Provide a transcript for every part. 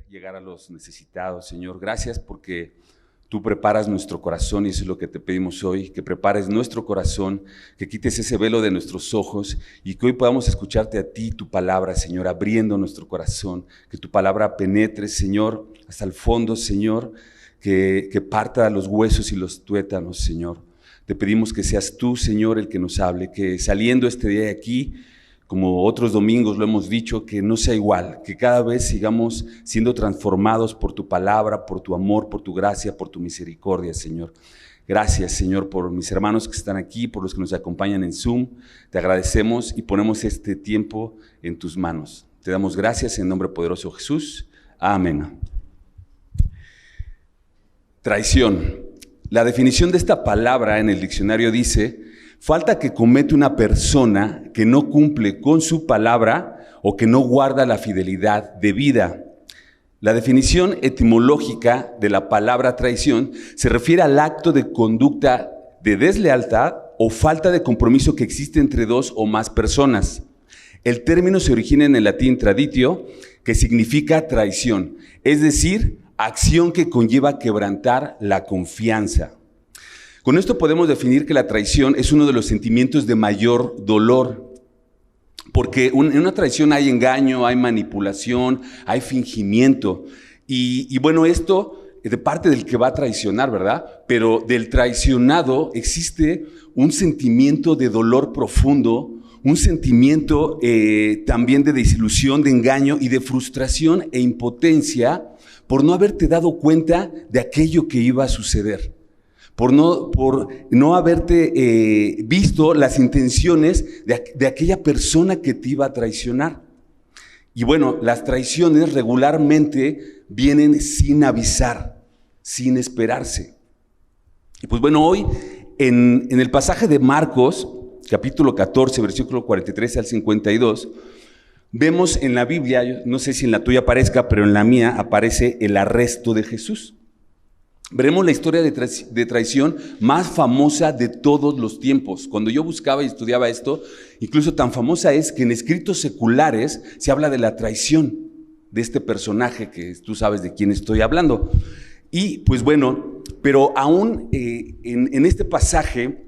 Llegar a los necesitados, Señor. Gracias porque tú preparas nuestro corazón y eso es lo que te pedimos hoy, que prepares nuestro corazón, que quites ese velo de nuestros ojos y que hoy podamos escucharte a ti, tu palabra, Señor, abriendo nuestro corazón, que tu palabra penetre, Señor, hasta el fondo, Señor, que parta los huesos y los tuétanos, Señor. Te pedimos que seas tú, Señor, el que nos hable, que saliendo este día de aquí, como otros domingos lo hemos dicho, que no sea igual, que cada vez sigamos siendo transformados por tu palabra, por tu amor, por tu gracia, por tu misericordia, Señor. Gracias, Señor, por mis hermanos que están aquí, por los que nos acompañan en Zoom. Te agradecemos y ponemos este tiempo en tus manos. Te damos gracias en nombre poderoso de Jesús. Amén. Traición. La definición de esta palabra en el diccionario dice: falta que comete una persona que no cumple con su palabra o que no guarda la fidelidad debida. La definición etimológica de la palabra traición se refiere al acto de conducta de deslealtad o falta de compromiso que existe entre dos o más personas. El término se origina en el latín traditio, que significa traición, es decir, acción que conlleva quebrantar la confianza. Con esto podemos definir que la traición es uno de los sentimientos de mayor dolor, porque en una traición hay engaño, hay manipulación, hay fingimiento, y bueno, esto de parte del que va a traicionar, ¿verdad? Pero del traicionado existe un sentimiento de dolor profundo, un sentimiento también de desilusión, de engaño y de frustración e impotencia por no haberte dado cuenta de aquello que iba a suceder. Por no haberte visto las intenciones de aquella persona que te iba a traicionar. Y bueno, las traiciones regularmente vienen sin avisar, sin esperarse. Y pues bueno, hoy en el pasaje de Marcos, capítulo 14, versículo 43 al 52, vemos en la Biblia, no sé si en la tuya aparezca, pero en la mía aparece el arresto de Jesús. Veremos la historia de traición más famosa de todos los tiempos. Cuando yo buscaba y estudiaba esto, incluso tan famosa es que en escritos seculares se habla de la traición de este personaje que tú sabes de quién estoy hablando. Y pues bueno, pero aún en este pasaje,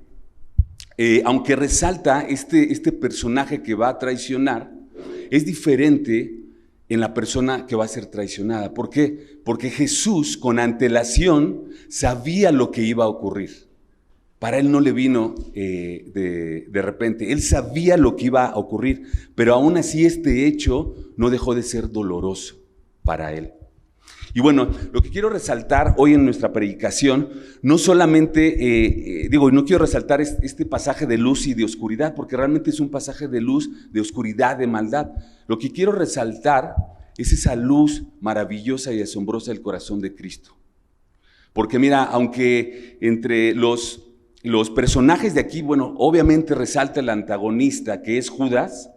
aunque resalta este personaje que va a traicionar, es diferente en la persona que va a ser traicionada. ¿Por qué? Porque Jesús con antelación sabía lo que iba a ocurrir. Para él no le vino de repente, él sabía lo que iba a ocurrir, pero aún así este hecho no dejó de ser doloroso para él. Y bueno, lo que quiero resaltar hoy en nuestra predicación, no solamente, no quiero resaltar este pasaje de luz y de oscuridad, porque realmente es un pasaje de luz, de oscuridad, de maldad. Lo que quiero resaltar es esa luz maravillosa y asombrosa del corazón de Cristo. Porque mira, aunque entre los personajes de aquí, bueno, obviamente resalta el antagonista que es Judas,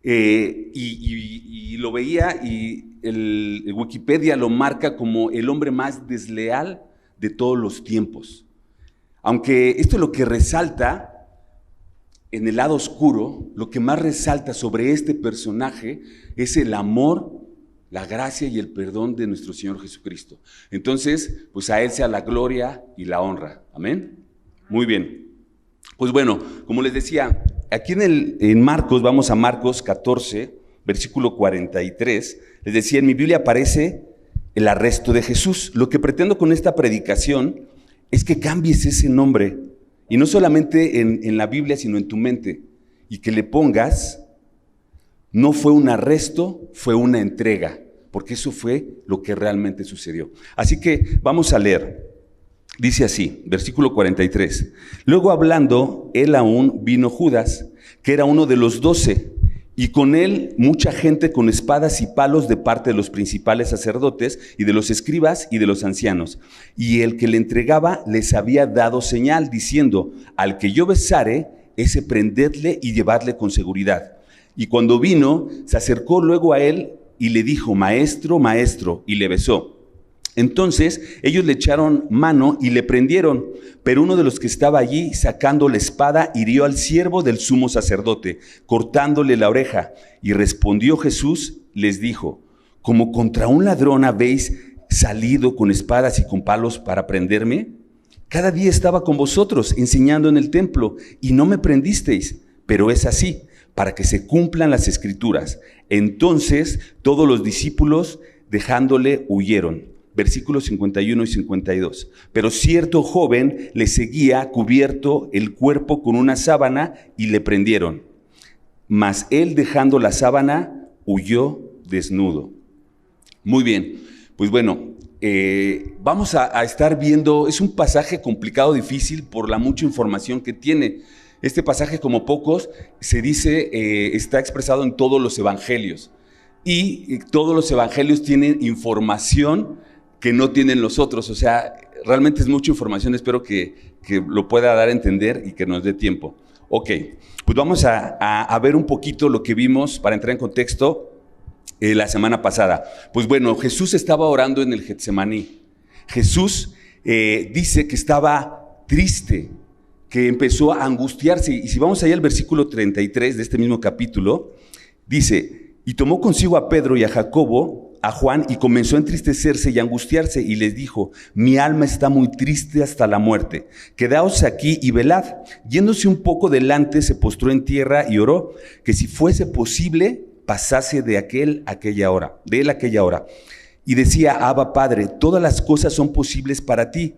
y lo veía y el Wikipedia lo marca como el hombre más desleal de todos los tiempos. Aunque esto es lo que resalta en el lado oscuro, lo que más resalta sobre este personaje es el amor, la gracia y el perdón de nuestro Señor Jesucristo. Entonces, pues a Él sea la gloria y la honra. Amén. Muy bien. Pues bueno, como les decía, aquí en Marcos, vamos a Marcos 14, versículo 43, les decía, en mi Biblia aparece el arresto de Jesús. Lo que pretendo con esta predicación es que cambies ese nombre, y no solamente en la Biblia, sino en tu mente, y que le pongas, no fue un arresto, fue una entrega, porque eso fue lo que realmente sucedió. Así que vamos a leer. Dice así, versículo 43. Luego hablando, él aún vino Judas, que era uno de los 12, y con él mucha gente con espadas y palos de parte de los principales sacerdotes y de los escribas y de los ancianos. Y el que le entregaba les había dado señal, diciendo, al que yo besare, ese prendedle y llevadle con seguridad. Y cuando vino, se acercó luego a él y le dijo, maestro, maestro, y le besó. Entonces ellos le echaron mano y le prendieron, pero uno de los que estaba allí, sacando la espada, hirió al siervo del sumo sacerdote, cortándole la oreja. Y respondió Jesús, les dijo, como contra un ladrón habéis salido con espadas y con palos para prenderme. Cada día estaba con vosotros enseñando en el templo y no me prendisteis, pero es así, para que se cumplan las escrituras. Entonces todos los discípulos dejándole huyeron. Versículos 51 y 52. Pero cierto joven le seguía cubierto el cuerpo con una sábana y le prendieron. Mas él dejando la sábana huyó desnudo. Muy bien, pues bueno, vamos a estar viendo, es un pasaje complicado, difícil por la mucha información que tiene. Este pasaje, como pocos, se dice, está expresado en todos los evangelios. Y todos los evangelios tienen información que no tienen los otros. O sea, realmente es mucha información, espero que lo pueda dar a entender y que nos dé tiempo. Ok, pues vamos a ver un poquito lo que vimos para entrar en contexto la semana pasada. Pues bueno, Jesús estaba orando en el Getsemaní. Jesús dice que estaba triste, que empezó a angustiarse. Y si vamos allá al versículo 33 de este mismo capítulo, dice, y tomó consigo a Pedro y a Jacobo, a Juan, y comenzó a entristecerse y a angustiarse, y les dijo, mi alma está muy triste hasta la muerte, quedaos aquí y velad. Yéndose un poco delante, se postró en tierra y oró, que si fuese posible, pasase de él aquella hora. Y decía, Abba Padre, todas las cosas son posibles para ti,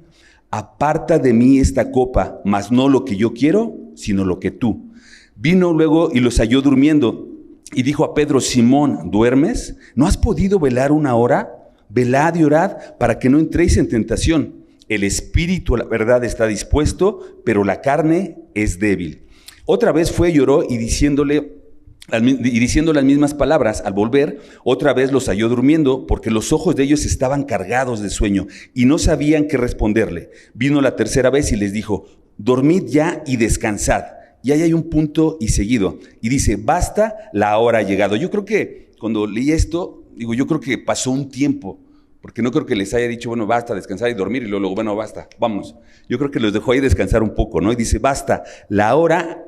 aparta de mí esta copa, mas no lo que yo quiero, sino lo que tú. Vino luego y los halló durmiendo, y dijo a Pedro, Simón, ¿duermes? ¿No has podido velar una hora? Velad y orad para que no entréis en tentación. El espíritu, la verdad, está dispuesto, pero la carne es débil. Otra vez fue y oró y diciendo las mismas palabras. Al volver, otra vez los halló durmiendo, porque los ojos de ellos estaban cargados de sueño y no sabían qué responderle. Vino la tercera vez y les dijo, dormid ya y descansad. Y ahí hay un punto y seguido. Y dice, basta, la hora ha llegado. Yo creo que cuando leí esto, yo creo que pasó un tiempo, porque no creo que les haya dicho, bueno, basta, descansar y dormir, y luego, bueno, basta, vámonos. Yo creo que los dejó ahí descansar un poco, ¿no? Y dice, basta, la hora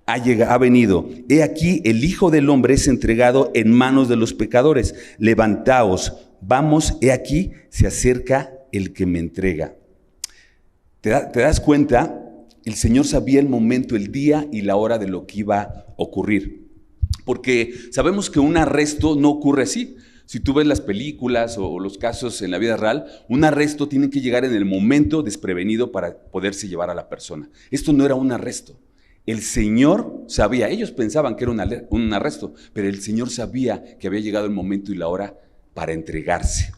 ha venido. He aquí, el Hijo del Hombre es entregado en manos de los pecadores. Levantaos, vamos, he aquí, se acerca el que me entrega. ¿Te das cuenta? El Señor sabía el momento, el día y la hora de lo que iba a ocurrir. Porque sabemos que un arresto no ocurre así. Si tú ves las películas o los casos en la vida real, un arresto tiene que llegar en el momento desprevenido para poderse llevar a la persona. Esto no era un arresto. El Señor sabía, ellos pensaban que era un arresto, pero el Señor sabía que había llegado el momento y la hora para entregarse.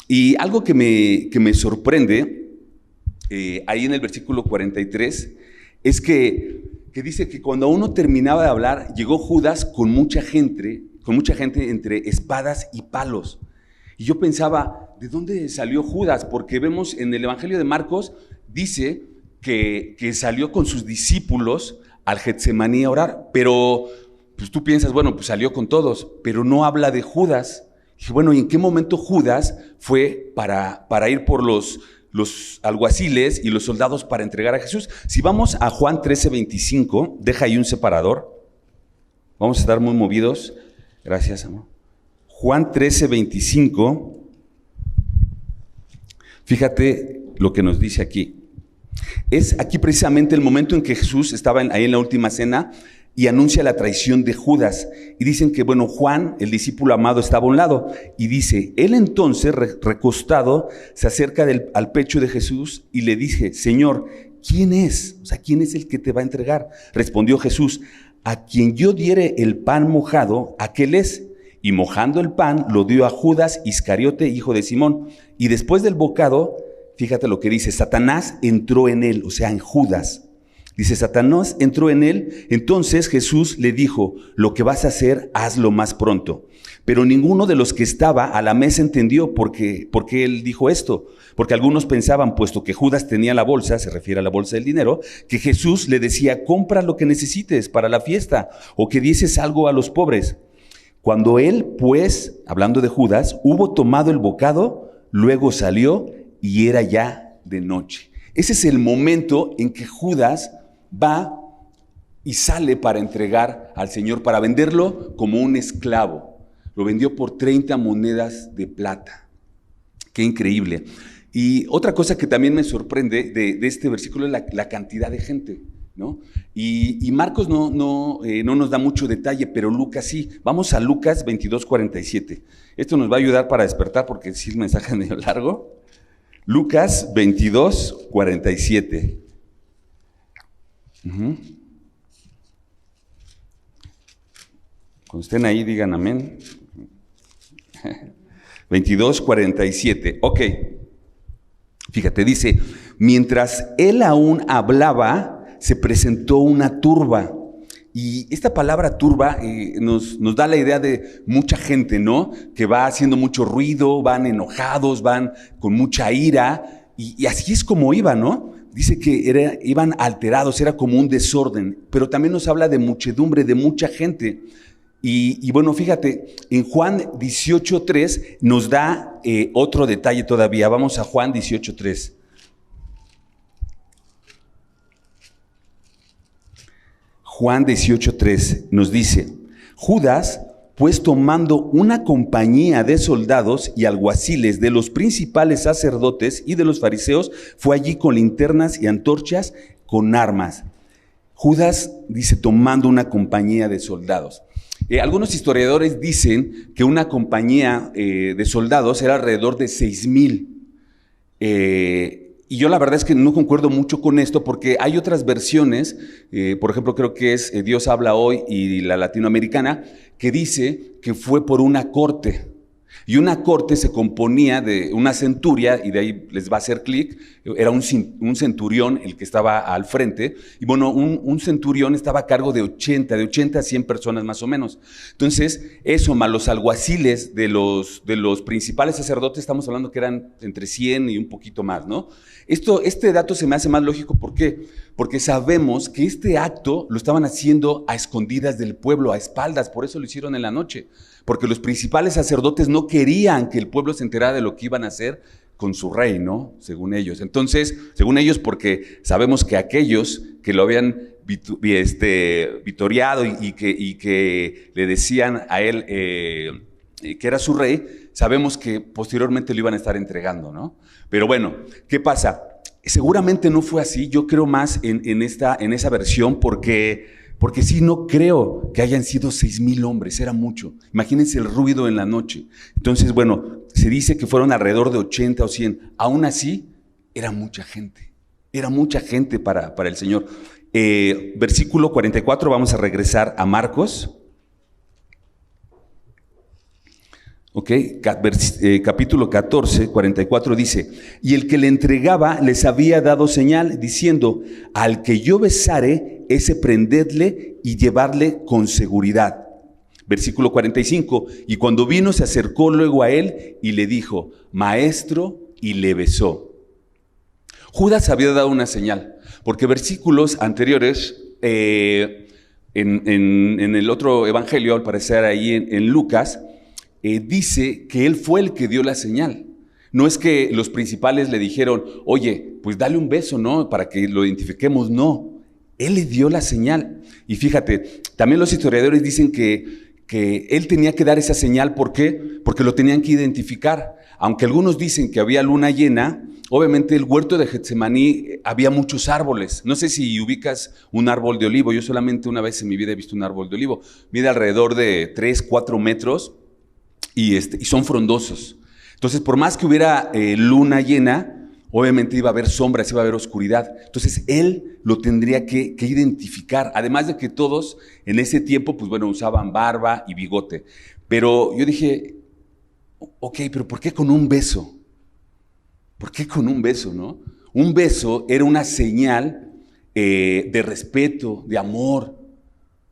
Y algo que me sorprende, ahí en el versículo 43, es que dice que cuando uno terminaba de hablar, llegó Judas con mucha gente entre espadas y palos. Y yo pensaba, ¿de dónde salió Judas? Porque vemos en el Evangelio de Marcos, dice que salió con sus discípulos al Getsemaní a orar, pero pues tú piensas, bueno, pues salió con todos, pero no habla de Judas. Y dije, bueno, ¿y en qué momento Judas fue para ir por los alguaciles y los soldados para entregar a Jesús? Si vamos a Juan 13:25, deja ahí un separador. Vamos a estar muy movidos. Gracias, amor. Juan 13:25. Fíjate lo que nos dice aquí. Es aquí precisamente el momento en que Jesús estaba ahí en la última cena y anuncia la traición de Judas. Y dicen que, bueno, Juan, el discípulo amado, estaba a un lado. Y dice, él entonces, recostado, se acerca al pecho de Jesús y le dice, Señor, ¿quién es? O sea, ¿quién es el que te va a entregar? Respondió Jesús, a quien yo diere el pan mojado, aquel es. Y mojando el pan, lo dio a Judas Iscariote, hijo de Simón. Y después del bocado, fíjate lo que dice, Satanás entró en él, o sea, en Judas. Dice, Satanás entró en él, entonces Jesús le dijo, lo que vas a hacer, hazlo más pronto. Pero ninguno de los que estaba a la mesa entendió por qué él dijo esto. Porque algunos pensaban, puesto que Judas tenía la bolsa, se refiere a la bolsa del dinero, que Jesús le decía, compra lo que necesites para la fiesta, o que dieses algo a los pobres. Cuando él, pues, hablando de Judas, hubo tomado el bocado, luego salió y era ya de noche. Ese es el momento en que Judas va y sale para entregar al Señor, para venderlo como un esclavo. lo vendió por 30 monedas de plata. Qué increíble. Y otra cosa que también me sorprende de este versículo es la cantidad de gente, ¿no? Y Marcos no nos da mucho detalle, pero Lucas sí. Vamos a Lucas 22:47. Esto nos va a ayudar para despertar porque sí el mensaje es medio largo. Lucas 22:47. Cuando estén ahí digan amén. 22:47. Ok. Fíjate, dice, mientras él aún hablaba, se presentó una turba. Y esta palabra turba nos da la idea de mucha gente, ¿no? Que va haciendo mucho ruido, van enojados, van con mucha ira. Y así es como iban, ¿no? Dice que iban alterados, era como un desorden. Pero también nos habla de muchedumbre, de mucha gente. Y bueno, fíjate, en Juan 18:3 nos da otro detalle todavía. Vamos a Juan 18:3. Juan 18:3 nos dice, Judas, pues tomando una compañía de soldados y alguaciles de los principales sacerdotes y de los fariseos, fue allí con linternas y antorchas con armas. Judas dice, tomando una compañía de soldados. Algunos historiadores dicen que una compañía de soldados era alrededor de 6,000. Y yo la verdad es que no concuerdo mucho con esto porque hay otras versiones, por ejemplo creo que es Dios habla hoy y la latinoamericana, que dice que fue por una corte. Y una corte se componía de una centuria, y de ahí les va a hacer clic, era un centurión el que estaba al frente, y bueno, un centurión estaba a cargo de 80 a 100 personas más o menos. Entonces, eso más los alguaciles de los principales sacerdotes, estamos hablando que eran entre 100 y un poquito más, ¿no? Este dato se me hace más lógico, ¿por qué? Porque sabemos que este acto lo estaban haciendo a escondidas del pueblo, a espaldas, por eso lo hicieron en la noche. Porque los principales sacerdotes no querían que el pueblo se enterara de lo que iban a hacer con su rey, ¿no? Según ellos. Entonces, según ellos, porque sabemos que aquellos que lo habían vitoriado y que le decían a él que era su rey, sabemos que posteriormente lo iban a estar entregando, ¿no? Pero bueno, ¿qué pasa? Seguramente no fue así, yo creo más en esa versión porque sí, no creo que hayan sido 6,000 hombres, era mucho. Imagínense el ruido en la noche. Entonces, bueno, se dice que fueron alrededor de 80 o 100. Aún así, era mucha gente para el Señor. Versículo 44, vamos a regresar a Marcos. Ok, capítulo 14, 44 dice, y el que le entregaba les había dado señal diciendo, al que yo besare, ese prendedle y llevarle con seguridad. Versículo 45, y cuando vino se acercó luego a él y le dijo, maestro, y le besó. Judas había dado una señal, porque versículos anteriores, en el otro evangelio, al parecer ahí en Lucas, dice que él fue el que dio la señal. No es que los principales le dijeron, oye, pues dale un beso, ¿no? Para que lo identifiquemos. No, él le dio la señal. Y fíjate, también los historiadores dicen que él tenía que dar esa señal. ¿Por qué? Porque lo tenían que identificar. Aunque algunos dicen que había luna llena, obviamente el huerto de Getsemaní había muchos árboles. No sé si ubicas un árbol de olivo. Yo solamente una vez en mi vida he visto un árbol de olivo. Mide alrededor de 3, 4 metros. Y son frondosos. Entonces, por más que hubiera luna llena, obviamente iba a haber sombras, iba a haber oscuridad. Entonces, él lo tendría que identificar. Además de que todos en ese tiempo, pues bueno, usaban barba y bigote. Pero yo dije, ok, pero ¿por qué con un beso? ¿Por qué con un beso, no? Un beso era una señal de respeto, de amor,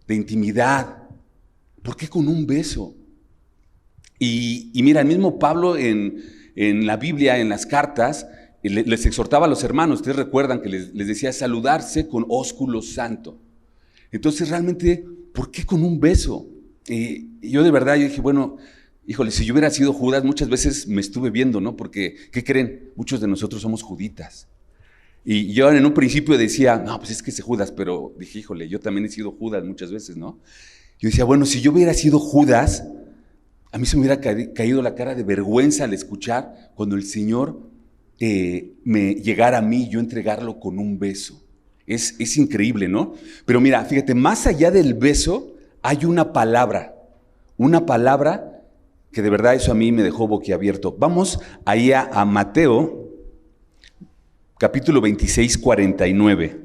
de intimidad. ¿Por qué con un beso? Y mira, el mismo Pablo en la Biblia, en las cartas, les exhortaba a los hermanos. Ustedes recuerdan que les decía saludarse con ósculo santo. Entonces realmente, ¿por qué con un beso? Yo de verdad, yo dije, bueno, híjole, si yo hubiera sido Judas, muchas veces me estuve viendo, ¿no? Porque, ¿qué creen? Muchos de nosotros somos juditas. Y yo en un principio decía, no, pues es que ese Judas, pero dije, híjole, yo también he sido Judas muchas veces, ¿no? Yo decía, bueno, si yo hubiera sido Judas, A mí se me hubiera caído la cara de vergüenza al escuchar cuando el Señor me llegara a mí, yo entregarlo con un beso. Es increíble, ¿no? Pero mira, fíjate, más allá del beso hay una palabra que de verdad eso a mí me dejó boquiabierto. Vamos ahí a Mateo, capítulo 26, 49.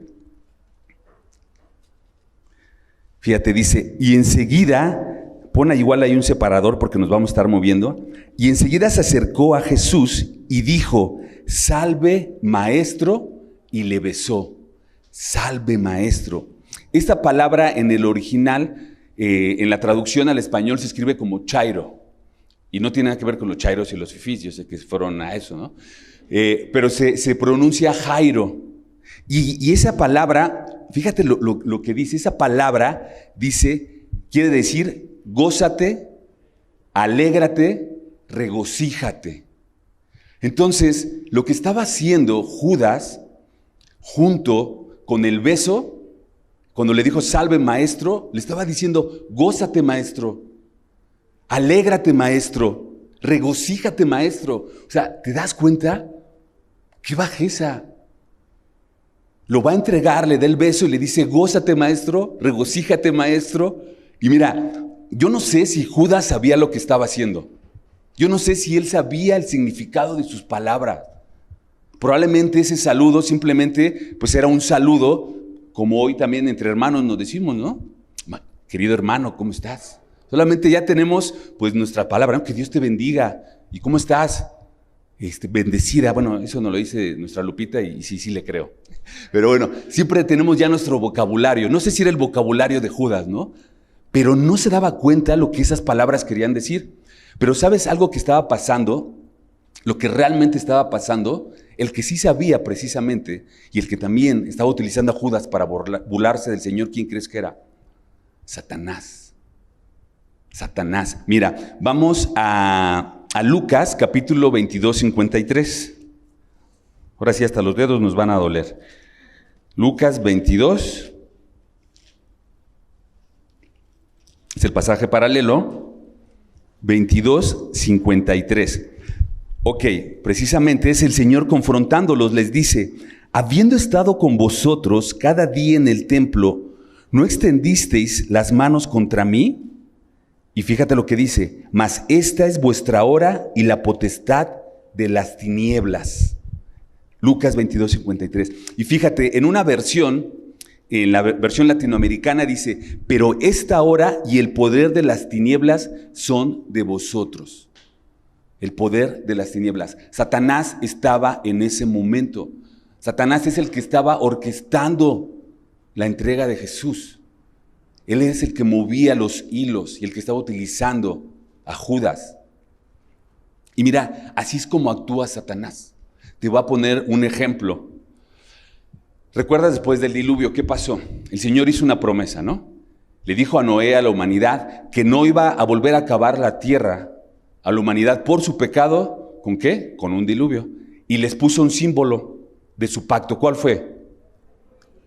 Fíjate, dice, y enseguida, pon igual ahí un separador porque nos vamos a estar moviendo, y enseguida se acercó a Jesús y dijo, salve maestro, y le besó. Salve maestro. Esta palabra en el original, en la traducción al español se escribe como chairo, y no tiene nada que ver con los chairos y los fifís, yo sé que fueron a eso, ¿no? Pero se pronuncia Jairo, y esa palabra, fíjate lo que dice, esa palabra quiere decir gózate, alégrate, regocíjate. Entonces, lo que estaba haciendo Judas, junto con el beso, cuando le dijo salve maestro, le estaba diciendo gózate maestro, alégrate maestro, regocíjate maestro. O sea, ¿te das cuenta? ¡Qué bajeza! Lo va a entregar, le da el beso y le dice gózate maestro, regocíjate maestro. Y mira, yo no sé si Judas sabía lo que estaba haciendo. Yo no sé si él sabía el significado de sus palabras. Probablemente ese saludo simplemente pues era un saludo, como hoy también entre hermanos nos decimos, ¿no? Querido hermano, ¿cómo estás? Solamente ya tenemos pues nuestra palabra, ¿no? Que Dios te bendiga. ¿Y cómo estás? Bendecida. Bueno, eso nos lo dice nuestra Lupita y sí le creo. Pero bueno, siempre tenemos ya nuestro vocabulario. No sé si era el vocabulario de Judas, ¿no? Pero no se daba cuenta lo que esas palabras querían decir. Pero ¿sabes algo que estaba pasando? Lo que realmente estaba pasando, el que sí sabía precisamente, y el que también estaba utilizando a Judas para burlarse del Señor, ¿quién crees que era? Satanás. Satanás. Mira, vamos a Lucas, capítulo 22, 53. Ahora sí, hasta los dedos nos van a doler. Lucas 22. Es el pasaje paralelo. 22, 53. Ok, precisamente es el Señor confrontándolos, les dice, habiendo estado con vosotros cada día en el templo, ¿no extendisteis las manos contra mí? Y fíjate lo que dice, mas esta es vuestra hora y la potestad de las tinieblas. Lucas 22, 53. Y fíjate, en una versión, en la versión latinoamericana dice, pero esta hora y el poder de las tinieblas son de vosotros. El poder de las tinieblas. Satanás estaba en ese momento. Satanás es el que estaba orquestando la entrega de Jesús. Él es el que movía los hilos y el que estaba utilizando a Judas. Y mira, así es como actúa Satanás. Te voy a poner un ejemplo. ¿Recuerdas después del diluvio qué pasó? El Señor hizo una promesa, ¿no? Le dijo a Noé, a la humanidad, que no iba a volver a acabar la tierra a la humanidad por su pecado, ¿con qué? Con un diluvio. Y les puso un símbolo de su pacto. ¿Cuál fue?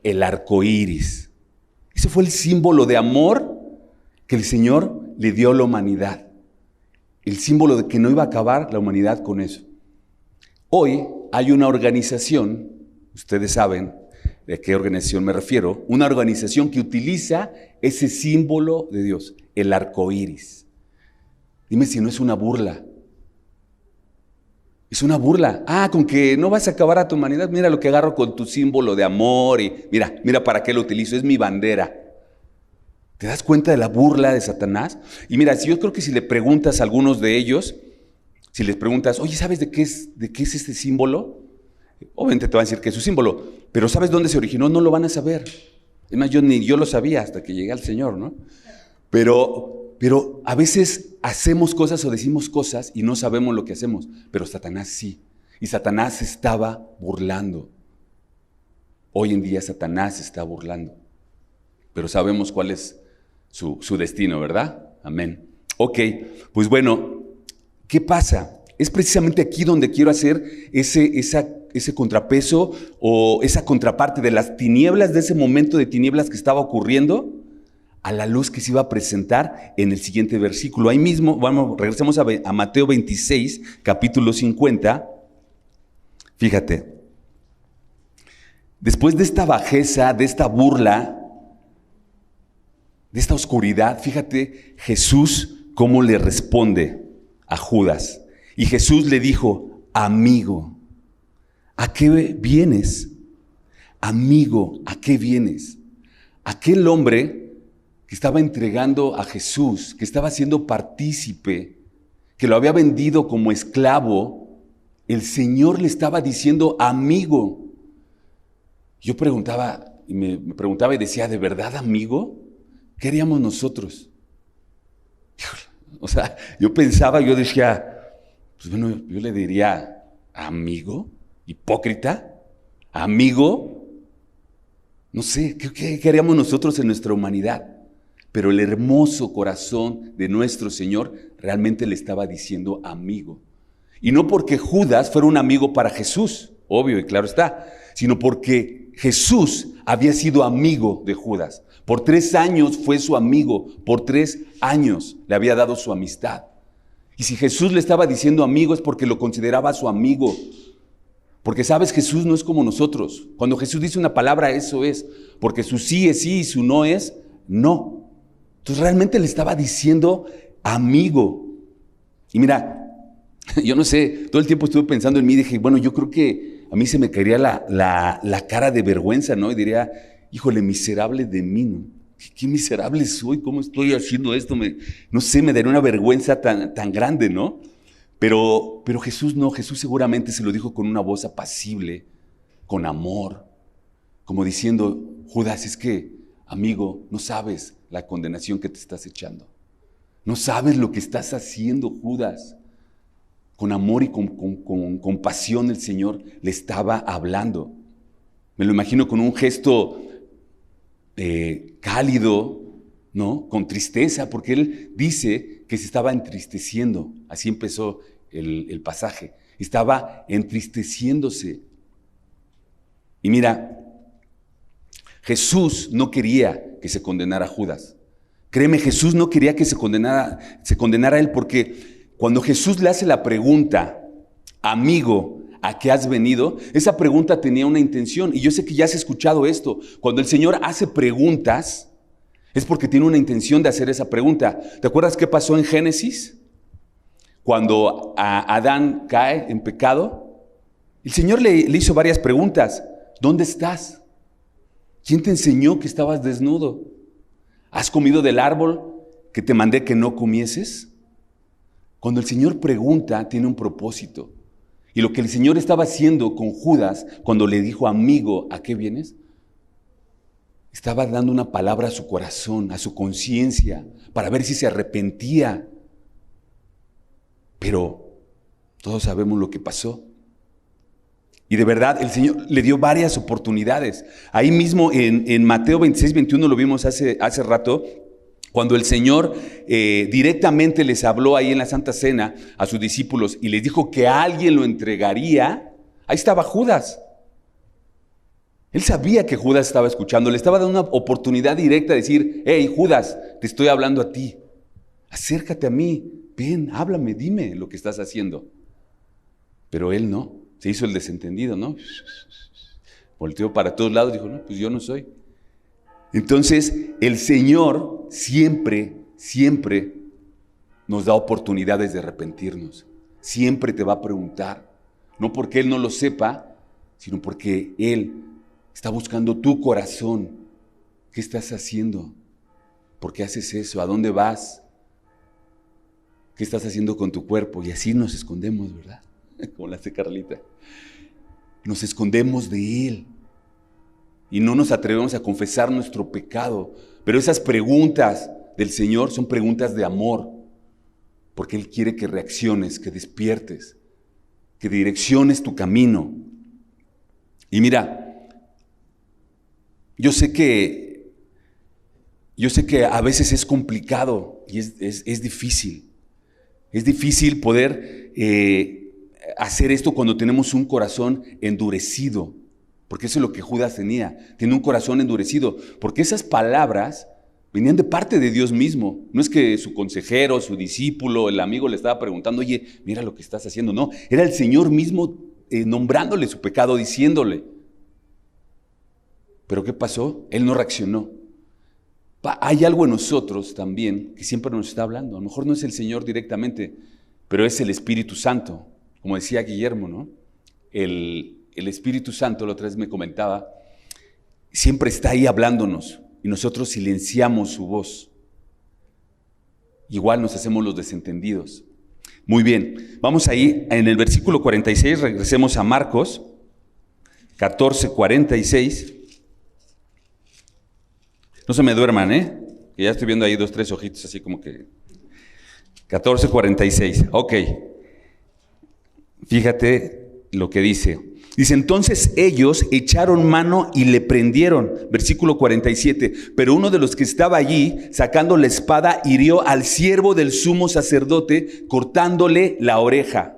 El arco iris. Ese fue el símbolo de amor que el Señor le dio a la humanidad. El símbolo de que no iba a acabar la humanidad con eso. Hoy hay una organización, ustedes saben de qué organización me refiero, una organización que utiliza ese símbolo de Dios, el arco iris. Dime si no es una burla. Es una burla. Con que no vas a acabar a tu humanidad. Mira lo que agarro con tu símbolo de amor y mira para qué lo utilizo. Es mi bandera. ¿Te das cuenta de la burla de Satanás? Y mira, yo creo que si le preguntas a algunos de ellos, si les preguntas, oye, ¿sabes de qué es este símbolo? Obviamente te van a decir que es su símbolo, pero ¿sabes dónde se originó? No lo van a saber. Es más, ni yo lo sabía hasta que llegué al Señor, ¿no? Pero a veces hacemos cosas o decimos cosas y no sabemos lo que hacemos, pero Satanás sí. Y Satanás se estaba burlando. Hoy en día Satanás se está burlando. Pero sabemos cuál es su destino, ¿verdad? Amén. Ok, pues bueno, ¿qué pasa? Es precisamente aquí donde quiero hacer ese contrapeso o esa contraparte de las tinieblas, de ese momento de tinieblas que estaba ocurriendo, a la luz que se iba a presentar en el siguiente versículo. Ahí mismo, regresamos a Mateo 26, capítulo 50. Fíjate, después de esta bajeza, de esta burla, de esta oscuridad, fíjate Jesús cómo le responde a Judas. Y Jesús le dijo: amigo, ¿a qué vienes? Amigo, ¿a qué vienes? Aquel hombre que estaba entregando a Jesús, que estaba siendo partícipe, que lo había vendido como esclavo, el Señor le estaba diciendo amigo. Yo preguntaba, y me preguntaba y decía, ¿de verdad amigo? ¿Qué haríamos nosotros? O sea, yo decía, pues bueno, yo le diría, amigo, hipócrita, amigo, no sé, ¿qué haríamos nosotros en nuestra humanidad? Pero el hermoso corazón de nuestro Señor realmente le estaba diciendo amigo. Y no porque Judas fuera un amigo para Jesús, obvio y claro está, sino porque Jesús había sido amigo de Judas. Por 3 años fue su amigo, por 3 años le había dado su amistad. Y si Jesús le estaba diciendo amigo es porque lo consideraba su amigo. Porque sabes, Jesús no es como nosotros. Cuando Jesús dice una palabra, eso es. Porque su sí es sí y su no es no. Entonces realmente le estaba diciendo amigo. Y mira, yo no sé, todo el tiempo estuve pensando en mí y dije, bueno, yo creo que a mí se me caería la cara de vergüenza, ¿no? Y diría, híjole, miserable de mí, ¿no? ¿Qué miserable soy? ¿Cómo estoy haciendo esto? No sé, me daría una vergüenza tan grande, ¿no? Pero Jesús no, Jesús seguramente se lo dijo con una voz apacible, con amor, como diciendo, Judas, es que, amigo, no sabes la condenación que te estás echando. No sabes lo que estás haciendo, Judas. Con amor y con compasión el Señor le estaba hablando. Me lo imagino con un gesto cálido, ¿no? Con tristeza, porque él dice que se estaba entristeciendo. Así empezó el pasaje. Estaba entristeciéndose. Y mira, Jesús no quería que se condenara a Judas. Créeme, Jesús no quería que se condenara a él, porque cuando Jesús le hace la pregunta, amigo, ¿a qué has venido? Esa pregunta tenía una intención, y yo sé que ya has escuchado esto. Cuando el Señor hace preguntas, es porque tiene una intención de hacer esa pregunta. ¿Te acuerdas qué pasó en Génesis? Cuando Adán cae en pecado, el Señor le hizo varias preguntas. ¿Dónde estás? ¿Quién te enseñó que estabas desnudo? ¿Has comido del árbol que te mandé que no comieses? Cuando el Señor pregunta, tiene un propósito. Y lo que el Señor estaba haciendo con Judas, cuando le dijo, amigo, ¿a qué vienes? Estaba dando una palabra a su corazón, a su conciencia, para ver si se arrepentía. Pero todos sabemos lo que pasó. Y de verdad, el Señor le dio varias oportunidades. Ahí mismo en Mateo 26, 21 lo vimos hace rato, cuando el Señor directamente les habló ahí en la Santa Cena a sus discípulos y les dijo que alguien lo entregaría. Ahí estaba Judas. Él sabía que Judas estaba escuchando, le estaba dando una oportunidad directa de decir, hey Judas, te estoy hablando a ti. Acércate a mí, ven, háblame, dime lo que estás haciendo. Pero él no. Se hizo el desentendido, ¿no? Volteó para todos lados y dijo, no, pues yo no soy. Entonces, el Señor siempre nos da oportunidades de arrepentirnos. Siempre te va a preguntar. No porque Él no lo sepa, sino porque Él está buscando tu corazón. ¿Qué estás haciendo? ¿Por qué haces eso? ¿A dónde vas? ¿Qué estás haciendo con tu cuerpo? Y así nos escondemos, ¿verdad? Como la hace Carlita. Nos escondemos de Él y no nos atrevemos a confesar nuestro pecado. Pero esas preguntas del Señor son preguntas de amor, porque Él quiere que reacciones, que despiertes, que direcciones tu camino. Y mira, yo sé que a veces es complicado y es difícil. Es difícil poder hacer esto cuando tenemos un corazón endurecido, porque eso es lo que Judas tenía un corazón endurecido, porque esas palabras Venían de parte de Dios mismo. No es que su consejero, su discípulo, el amigo le estaba preguntando, oye, mira lo que estás haciendo. No, era el Señor mismo nombrándole su pecado, diciéndole. ¿Pero qué pasó? Él no reaccionó. Hay algo en nosotros también que siempre nos está hablando. A lo mejor no es el Señor directamente, pero es el Espíritu Santo. Como decía Guillermo, ¿no? El Espíritu Santo, la otra vez me comentaba, siempre está ahí hablándonos y nosotros silenciamos su voz. Igual nos hacemos los desentendidos. Muy bien, vamos ahí en el versículo 46, regresemos a Marcos 14:46. No se me duerman, que ya estoy viendo ahí 2, 3 ojitos así como que... 14:46, ok. Fíjate lo que dice. Dice, entonces ellos echaron mano y le prendieron. Versículo 47. Pero uno de los que estaba allí, sacando la espada, hirió al siervo del sumo sacerdote, cortándole la oreja.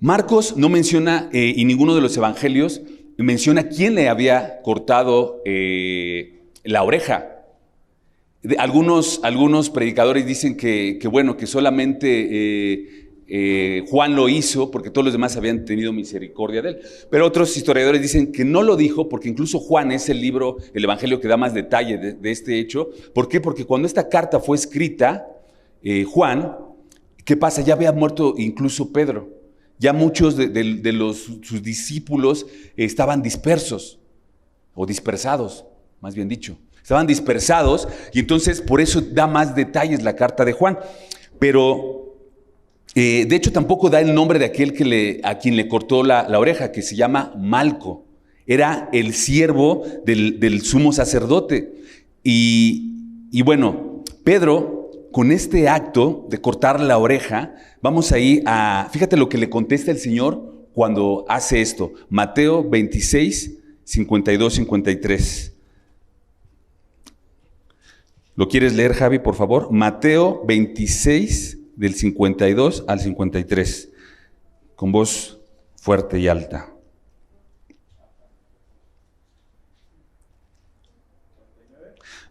Marcos no menciona, y ninguno de los evangelios menciona quién le había cortado la oreja. Algunos predicadores dicen que solamente Juan lo hizo porque todos los demás habían tenido misericordia de él. Pero otros historiadores dicen que no lo dijo porque incluso Juan es el evangelio que da más detalle de este hecho. ¿Por qué? Porque cuando esta carta fue escrita, Juan, ¿qué pasa? Ya había muerto incluso Pedro. Ya muchos de sus discípulos estaban dispersos, o dispersados, más bien dicho. Estaban dispersados y entonces por eso da más detalles la carta de Juan. Pero de hecho tampoco da el nombre de aquel a quien le cortó la oreja, que se llama Malco. Era el siervo del sumo sacerdote. Y bueno, Pedro, con este acto de cortar la oreja, vamos ahí fíjate lo que le contesta el Señor cuando hace esto. Mateo 26, 52, 53. ¿Lo quieres leer, Javi, por favor? Mateo 26, del 52 al 53, con voz fuerte y alta.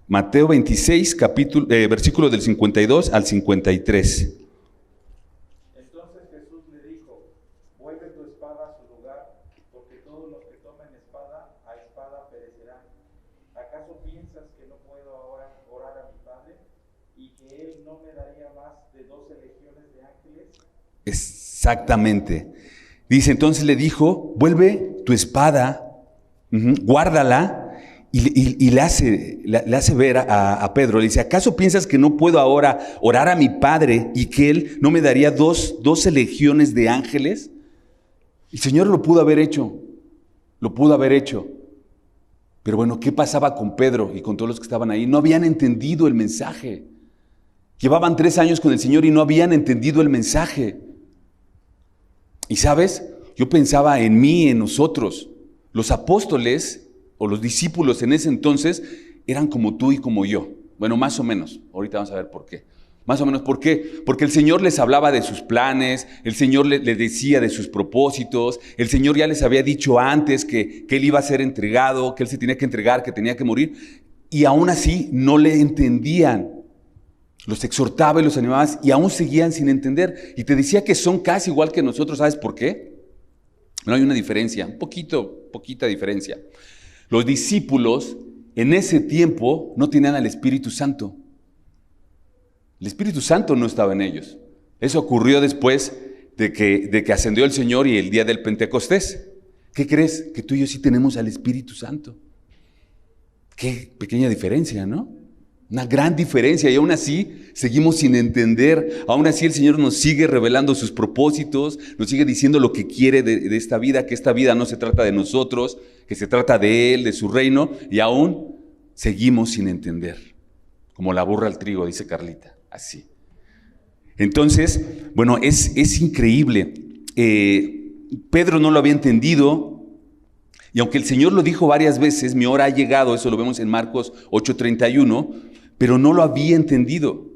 Mateo 26, versículo del 52 al 53. Entonces Jesús le dijo, vuelve tu espada a su lugar, porque todos los que tomen espada, a espada perecerán. ¿Acaso piensas que no puedo ahora orar a mi Padre, y que Él no me daría más de 12 legiones de ángeles? Exactamente. Dice, entonces le dijo, vuelve tu espada, guárdala, y le hace ver a Pedro, le dice, ¿acaso piensas que no puedo ahora orar a mi Padre y que Él no me daría 12 legiones de ángeles? El Señor lo pudo haber hecho, Pero bueno, ¿qué pasaba con Pedro y con todos los que estaban ahí? No habían entendido el mensaje. Llevaban 3 años con el Señor y no habían entendido el mensaje. Y ¿sabes? Yo pensaba en mí, en nosotros. Los apóstoles o los discípulos en ese entonces eran como tú y como yo. Bueno, más o menos. Ahorita vamos a ver por qué. Más o menos, ¿por qué? Porque el Señor les hablaba de sus planes, el Señor les decía de sus propósitos, el Señor ya les había dicho antes que Él iba a ser entregado, que Él se tenía que entregar, que tenía que morir, y aún así no le entendían. Los exhortaba y los animaba y aún seguían sin entender. Y te decía que son casi igual que nosotros, ¿sabes por qué? No hay una diferencia, poquita diferencia. Los discípulos en ese tiempo no tenían al Espíritu Santo. El Espíritu Santo no estaba en ellos. Eso ocurrió después de que ascendió el Señor y el día del Pentecostés. ¿Qué crees? Que tú y yo sí tenemos al Espíritu Santo. Qué pequeña diferencia, ¿no? Una gran diferencia, y aún así seguimos sin entender. Aún así el Señor nos sigue revelando sus propósitos, nos sigue diciendo lo que quiere de esta vida, que esta vida no se trata de nosotros, que se trata de Él, de su reino, y aún seguimos sin entender. Como la burra al trigo, dice Carlita, así. Entonces, bueno, es increíble. Pedro no lo había entendido. Y aunque el Señor lo dijo varias veces, mi hora ha llegado, eso lo vemos en Marcos 8:31, pero no lo había entendido.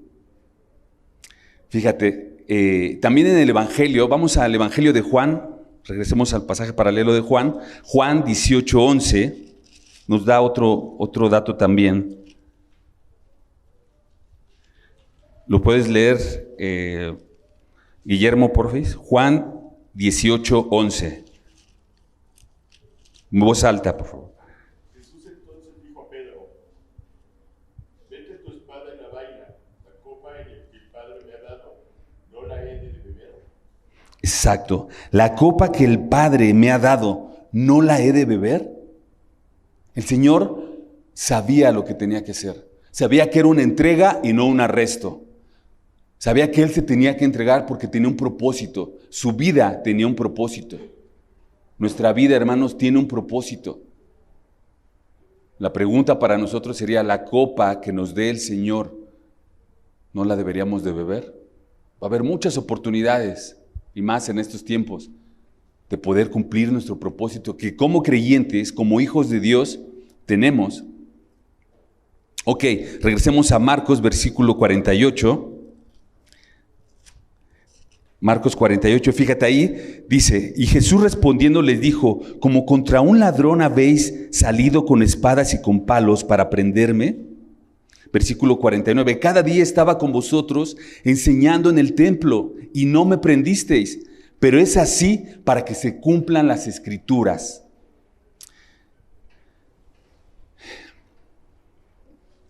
Fíjate, también en el Evangelio, vamos al Evangelio de Juan, regresemos al pasaje paralelo de Juan, Juan 18:11, nos da otro dato también. ¿Lo puedes leer, Guillermo, por favor? Juan 18:11. En voz alta, por favor. Jesús entonces dijo a Pedro: Mete tu espada en la vaina, la copa en el que el Padre me ha dado, no la he de beber. Exacto. La copa que el Padre me ha dado, ¿no la he de beber? El Señor sabía lo que tenía que hacer. Sabía que era una entrega y no un arresto. Sabía que Él se tenía que entregar porque tenía un propósito. Su vida tenía un propósito. Nuestra vida, hermanos, tiene un propósito. La pregunta para nosotros sería: ¿la copa que nos dé el Señor, no la deberíamos de beber? Va a haber muchas oportunidades, y más en estos tiempos, de poder cumplir nuestro propósito, que como creyentes, como hijos de Dios, tenemos. Ok, regresemos a Marcos, versículo 48. Marcos 48, fíjate ahí, dice: y Jesús respondiendo les dijo: ¿como contra un ladrón habéis salido con espadas y con palos para prenderme? Versículo 49, cada día estaba con vosotros enseñando en el templo y no me prendisteis, pero es así para que se cumplan las Escrituras.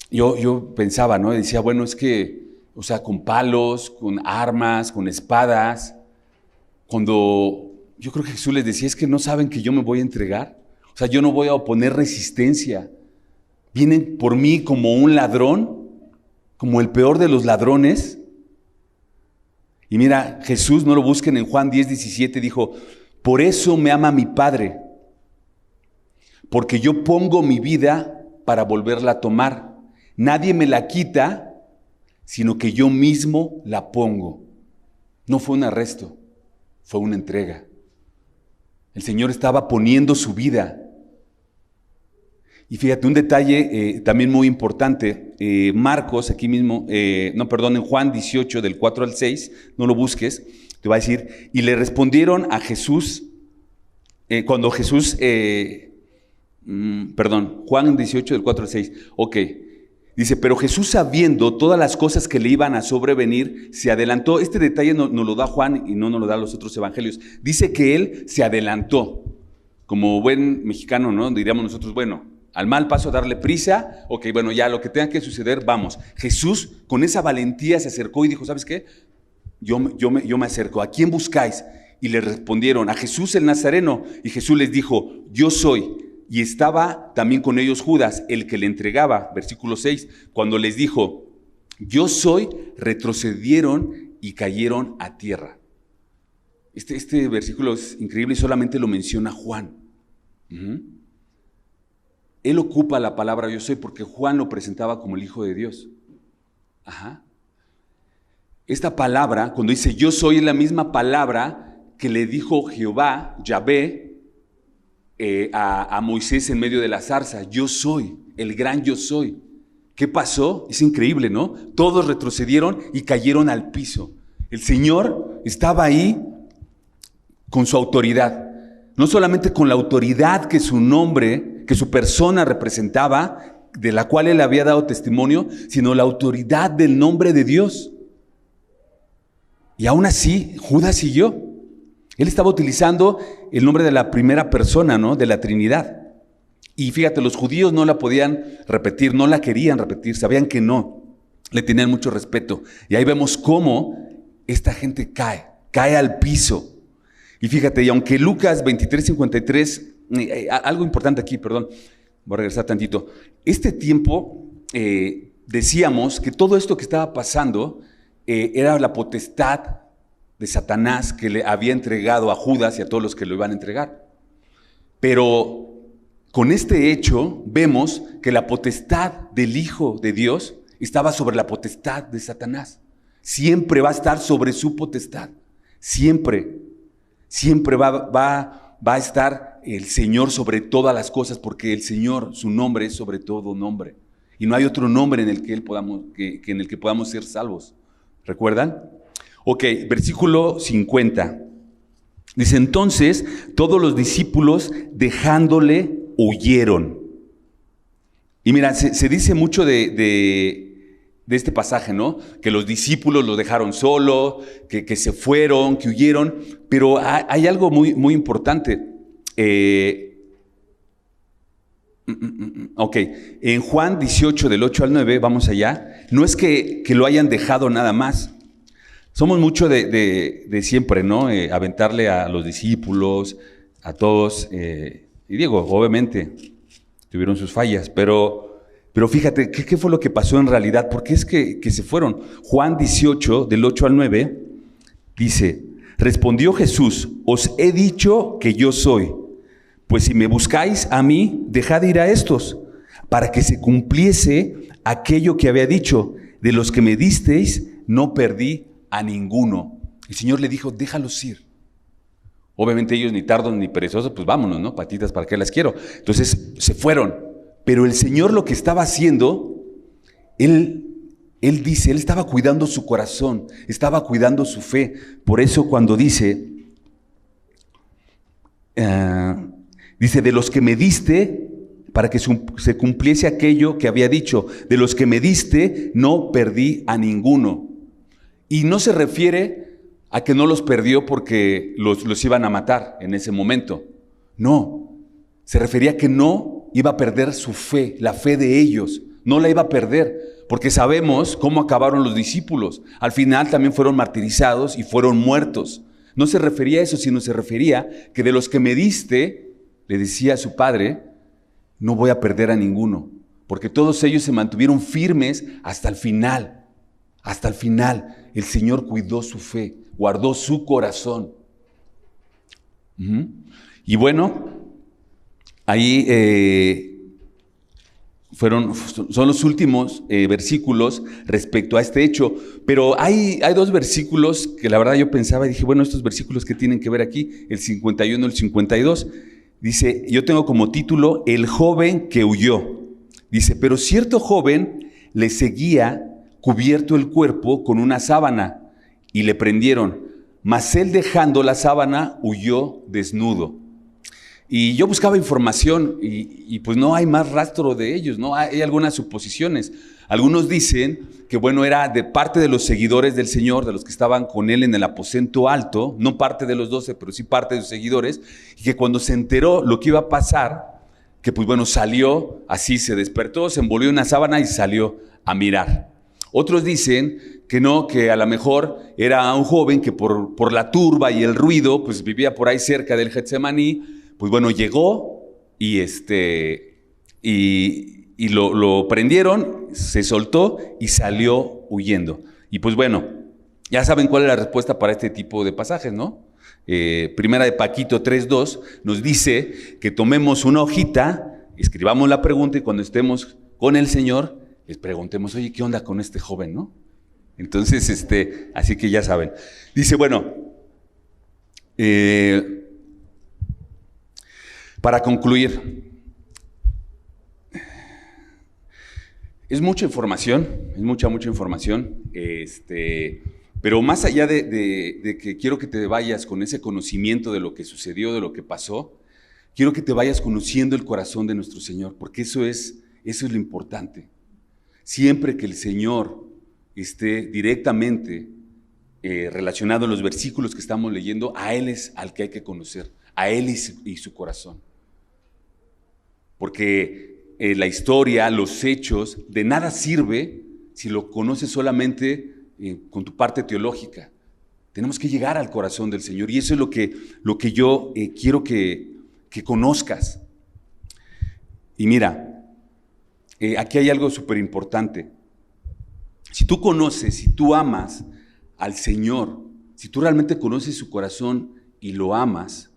Yo pensaba, ¿no? Decía, bueno, es que, o sea, con palos, con armas, con espadas, cuando yo creo que Jesús les decía, es que no saben que yo me voy a entregar. O sea, yo no voy a oponer resistencia. Vienen por mí como un ladrón, como el peor de los ladrones. Y mira, Jesús, no lo busquen, en Juan 10:17 dijo: por eso me ama mi Padre, porque yo pongo mi vida para volverla a tomar. Nadie me la quita, sino que yo mismo la pongo. No fue un arresto, fue una entrega. El Señor estaba poniendo su vida. Y fíjate, un detalle también muy importante, Marcos, aquí mismo, en Juan 18, del 4 al 6, no lo busques, te va a decir: y le respondieron a Jesús, cuando Jesús, Juan 18, del 4 al 6, ok. Dice: pero Jesús, sabiendo todas las cosas que le iban a sobrevenir, se adelantó. Este detalle nos lo da Juan y no nos lo da los otros evangelios. Dice que él se adelantó. Como buen mexicano, ¿no? Diríamos nosotros, bueno, al mal paso darle prisa. Ok, bueno, ya lo que tenga que suceder, vamos. Jesús con esa valentía se acercó y dijo: ¿sabes qué? Yo me acerco. ¿A quién buscáis? Y le respondieron: a Jesús el Nazareno. Y Jesús les dijo: yo soy. Y estaba también con ellos Judas, el que le entregaba. Versículo 6, cuando les dijo: yo soy, retrocedieron y cayeron a tierra. Este versículo es increíble y solamente lo menciona Juan. Él ocupa la palabra yo soy porque Juan lo presentaba como el Hijo de Dios. Esta palabra, cuando dice yo soy, es la misma palabra que le dijo Jehová, Yahvé, a Moisés en medio de la zarza. Yo soy, el gran yo soy. ¿Qué pasó? Es increíble, ¿no? Todos retrocedieron y cayeron al piso. El Señor estaba ahí con su autoridad. No solamente con la autoridad que su nombre, que su persona representaba, de la cual él había dado testimonio, sino la autoridad del nombre de Dios. Y aún así, Judas siguió. Él estaba utilizando el nombre de la primera persona, ¿no? De la Trinidad. Y fíjate, los judíos no la podían repetir, no la querían repetir, sabían que no, le tenían mucho respeto. Y ahí vemos cómo esta gente cae al piso. Y fíjate, y aunque Lucas 23:53, algo importante aquí, perdón, voy a regresar tantito. Este tiempo, decíamos que todo esto que estaba pasando era la potestad de Satanás que le había entregado a Judas y a todos los que lo iban a entregar. Pero con este hecho vemos que la potestad del Hijo de Dios estaba sobre la potestad de Satanás. Siempre va a estar sobre su potestad. Siempre va a estar el Señor sobre todas las cosas, porque el Señor, su nombre es sobre todo nombre. Y no hay otro nombre en el que podamos ser salvos. ¿Recuerdan? Ok, versículo 50. Dice: entonces todos los discípulos dejándole huyeron. Y mira, se dice mucho de de este pasaje, ¿no? Que los discípulos lo dejaron solo, que se fueron, que huyeron, pero hay algo muy, muy importante. Ok, en Juan 18, del 8 al 9, vamos allá, no es que lo hayan dejado nada más. Somos mucho de siempre, ¿no? Aventarle a los discípulos, a todos, y digo, obviamente, tuvieron sus fallas, pero fíjate, ¿qué fue lo que pasó en realidad? ¿Por qué es que se fueron? Juan 18, del 8 al 9, dice, respondió Jesús, os he dicho que yo soy, pues si me buscáis a mí, dejad ir a estos, para que se cumpliese aquello que había dicho, de los que me disteis, no perdí a ninguno. El Señor le dijo, déjalos ir. Obviamente ellos ni tardos ni perezosos, pues vámonos, ¿no? Patitas, ¿para qué las quiero? Entonces se fueron. Pero el Señor lo que estaba haciendo, Él dice, Él estaba cuidando su corazón, estaba cuidando su fe. Por eso cuando dice, de los que me diste, para que se cumpliese aquello que había dicho, de los que me diste, no perdí a ninguno. Y no se refiere a que no los perdió porque los iban a matar en ese momento. No, se refería a que no iba a perder su fe, la fe de ellos. No la iba a perder, porque sabemos cómo acabaron los discípulos. Al final también fueron martirizados y fueron muertos. No se refería a eso, sino se refería que de los que me diste, le decía a su padre, no voy a perder a ninguno, porque todos ellos se mantuvieron firmes hasta el final. Hasta el final, el Señor cuidó su fe, guardó su corazón. Y bueno, ahí son los últimos versículos respecto a este hecho, pero hay dos versículos que la verdad yo pensaba y dije, bueno, estos versículos ¿qué tienen que ver aquí? El 51 y el 52. Dice, yo tengo como título, el joven que huyó. Dice, pero cierto joven le seguía cubierto el cuerpo con una sábana y le prendieron, mas él dejando la sábana huyó desnudo. Y yo buscaba información y pues no hay más rastro de ellos, ¿no? Hay algunas suposiciones. Algunos dicen que bueno, era de parte de los seguidores del Señor, de los que estaban con él en el aposento alto, no parte de los 12, pero sí parte de sus seguidores, y que cuando se enteró lo que iba a pasar, que pues bueno, salió, así se despertó, se envolvió en una sábana y salió a mirar. Otros dicen que no, que a lo mejor era un joven que por la turba y el ruido, pues vivía por ahí cerca del Getsemaní, pues bueno, llegó y lo prendieron, se soltó y salió huyendo. Y pues bueno, ya saben cuál es la respuesta para este tipo de pasajes, ¿no? Primera de Paquito 3:2 nos dice que tomemos una hojita, escribamos la pregunta y cuando estemos con el Señor, les preguntemos, oye, ¿qué onda con este joven, no? Entonces, así que ya saben. Dice, bueno, para concluir, es mucha información, es mucha información, pero más allá de que quiero que te vayas con ese conocimiento de lo que sucedió, de lo que pasó, quiero que te vayas conociendo el corazón de nuestro Señor, porque eso es lo importante. Siempre que el Señor esté directamente relacionado en los versículos que estamos leyendo, a Él es al que hay que conocer, a Él y su corazón. Porque la historia, los hechos, de nada sirve si lo conoces solamente con tu parte teológica. Tenemos que llegar al corazón del Señor y eso es lo que yo quiero que conozcas. Y mira, aquí hay algo súper importante. Si tú conoces, si tú amas al Señor, si tú realmente conoces su corazón y lo amas,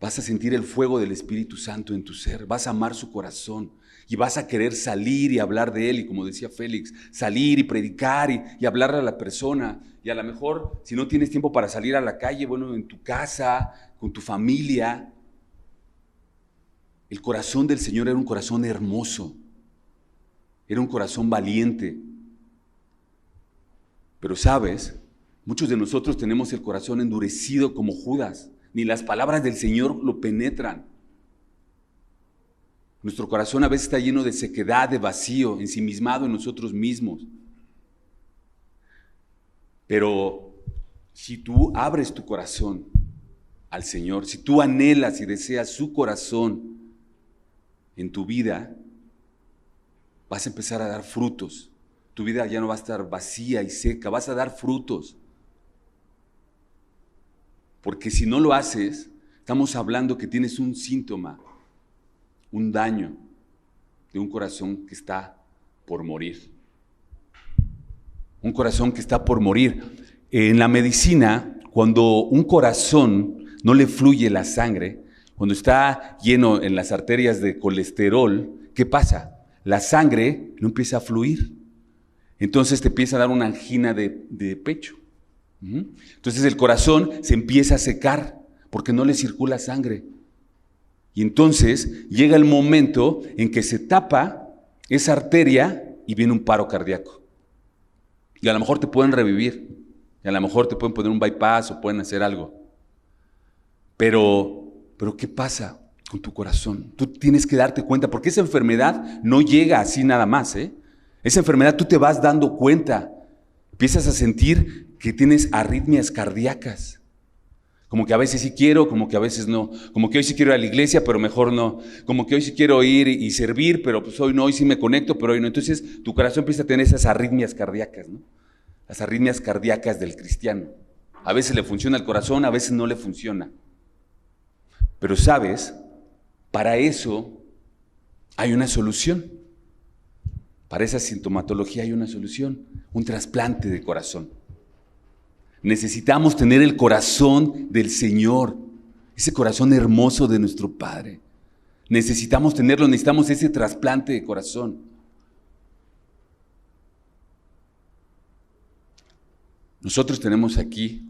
vas a sentir el fuego del Espíritu Santo en tu ser, vas a amar su corazón y vas a querer salir y hablar de Él. Y como decía Félix, salir y predicar y hablarle a la persona. Y a lo mejor, si no tienes tiempo para salir a la calle, bueno, en tu casa, con tu familia. El corazón del Señor era un corazón hermoso, era un corazón valiente. Pero sabes, muchos de nosotros tenemos el corazón endurecido como Judas. Ni las palabras del Señor lo penetran. Nuestro corazón a veces está lleno de sequedad, de vacío, ensimismado en nosotros mismos. Pero si tú abres tu corazón al Señor, si tú anhelas y deseas su corazón en tu vida, vas a empezar a dar frutos. Tu vida ya no va a estar vacía y seca, vas a dar frutos. Porque si no lo haces, estamos hablando que tienes un síntoma, un daño de un corazón que está por morir. Un corazón que está por morir. En la medicina, cuando un corazón no le fluye la sangre, cuando está lleno en las arterias de colesterol, ¿qué pasa? La sangre no empieza a fluir. Entonces te empieza a dar una angina de pecho. Entonces el corazón se empieza a secar porque no le circula sangre. Y entonces llega el momento en que se tapa esa arteria y viene un paro cardíaco. Y a lo mejor te pueden revivir, y a lo mejor te pueden poner un bypass o pueden hacer algo. Pero ¿qué pasa con tu corazón? Tú tienes que darte cuenta, porque esa enfermedad no llega así nada más, ¿eh? Esa enfermedad tú te vas dando cuenta, empiezas a sentir que tienes arritmias cardíacas. Como que a veces sí quiero, como que a veces no. Como que hoy sí quiero ir a la iglesia, pero mejor no. Como que hoy sí quiero ir y servir, pero pues hoy no, hoy sí me conecto, pero hoy no. Entonces tu corazón empieza a tener esas arritmias cardíacas, ¿no? Las arritmias cardíacas del cristiano. A veces le funciona el corazón, a veces no le funciona. Pero sabes, para eso hay una solución. Para esa sintomatología hay una solución, un trasplante de corazón. Necesitamos tener el corazón del Señor, ese corazón hermoso de nuestro Padre. Necesitamos tenerlo, necesitamos ese trasplante de corazón. Nosotros tenemos aquí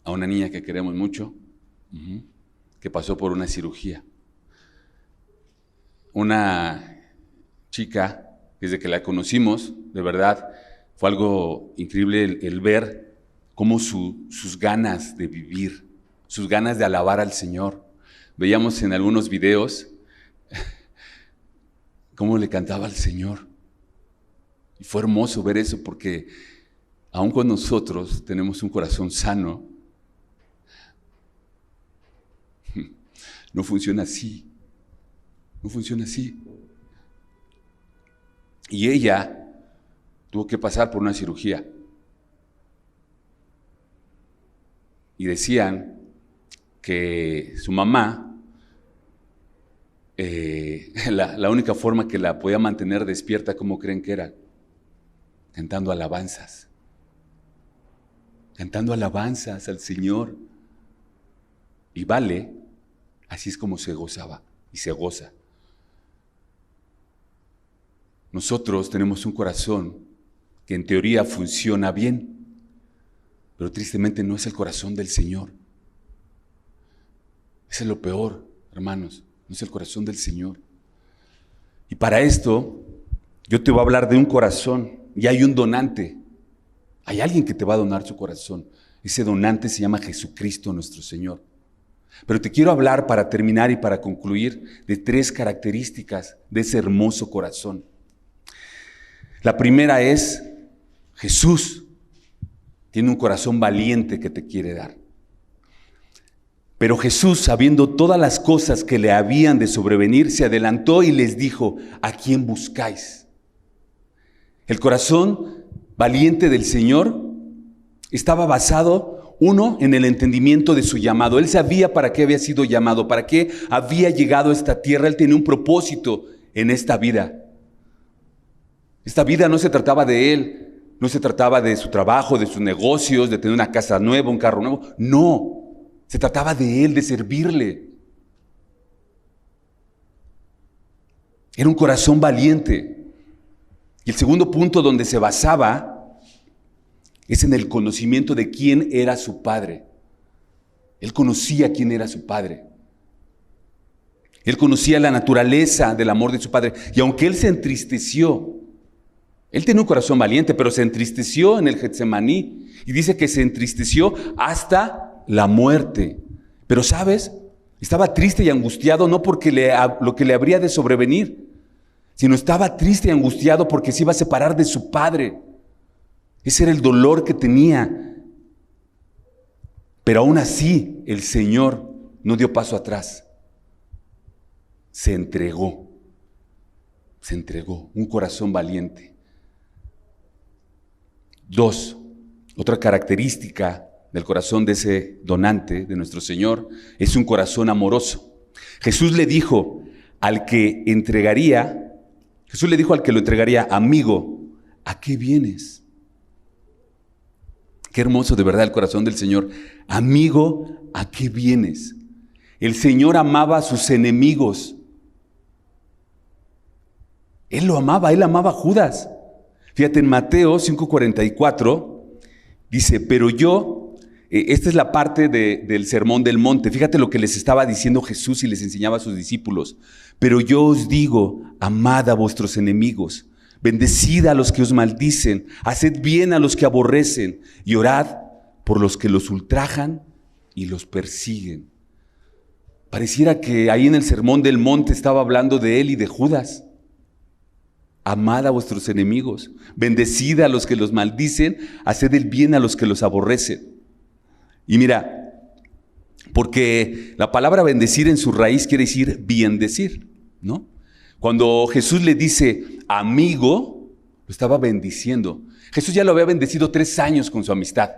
a una niña que queremos mucho, que pasó por una cirugía. Una chica, desde que la conocimos, de verdad, fue algo increíble el ver cómo sus ganas de vivir, sus ganas de alabar al Señor. Veíamos en algunos videos cómo le cantaba al Señor. Y fue hermoso ver eso porque aun cuando nosotros tenemos un corazón sano, no funciona así. No funciona así. Y ella tuvo que pasar por una cirugía. Y decían que su mamá, la única forma que la podía mantener despierta, ¿cómo creen que era? Cantando alabanzas. Cantando alabanzas al Señor. Y vale, así es como se gozaba y se goza. Nosotros tenemos un corazón que en teoría funciona bien, pero tristemente no es el corazón del Señor. Ese es lo peor, hermanos, no es el corazón del Señor. Y para esto, yo te voy a hablar de un corazón, y hay un donante. Hay alguien que te va a donar su corazón. Ese donante se llama Jesucristo nuestro Señor. Pero te quiero hablar, para terminar y para concluir, de 3 características de ese hermoso corazón. La primera es, Jesús tiene un corazón valiente que te quiere dar. Pero Jesús, sabiendo todas las cosas que le habían de sobrevenir, se adelantó y les dijo, ¿a quién buscáis? El corazón valiente del Señor estaba basado, uno, en el entendimiento de su llamado. Él sabía para qué había sido llamado, para qué había llegado a esta tierra. Él tenía un propósito en esta vida. Esta vida no se trataba de él, no se trataba de su trabajo, de sus negocios, de tener una casa nueva, un carro nuevo. No, se trataba de él, de servirle. Era un corazón valiente. Y el segundo punto donde se basaba es en el conocimiento de quién era su padre. Él conocía quién era su padre. Él conocía la naturaleza del amor de su padre. Y aunque él se entristeció, él tenía un corazón valiente, pero se entristeció en el Getsemaní. Y dice que se entristeció hasta la muerte. Pero ¿sabes? Estaba triste y angustiado no porque lo que le habría de sobrevenir, sino estaba triste y angustiado porque se iba a separar de su padre. Ese era el dolor que tenía. Pero aún así, el Señor no dio paso atrás. Se entregó, un corazón valiente. 2, otra característica del corazón de ese donante, de nuestro Señor, es un corazón amoroso. Jesús le dijo al que lo entregaría, amigo, ¿a qué vienes? Qué hermoso de verdad el corazón del Señor. Amigo, ¿a qué vienes? El Señor amaba a sus enemigos. Él lo amaba, Él amaba a Judas. Fíjate, en Mateo 5:44 dice, pero yo, esta es la parte del Sermón del Monte. Fíjate lo que les estaba diciendo Jesús y les enseñaba a sus discípulos. Pero yo os digo, amad a vuestros enemigos, bendecid a los que os maldicen, haced bien a los que aborrecen y orad por los que los ultrajan y los persiguen. Pareciera que ahí en el Sermón del Monte estaba hablando de él y de Judas. Amad a vuestros enemigos, bendecid a los que los maldicen, haced el bien a los que los aborrecen. Y mira, porque la palabra bendecir en su raíz quiere decir biendecir, ¿no? Cuando Jesús le dice amigo, lo estaba bendiciendo. Jesús ya lo había bendecido 3 años con su amistad.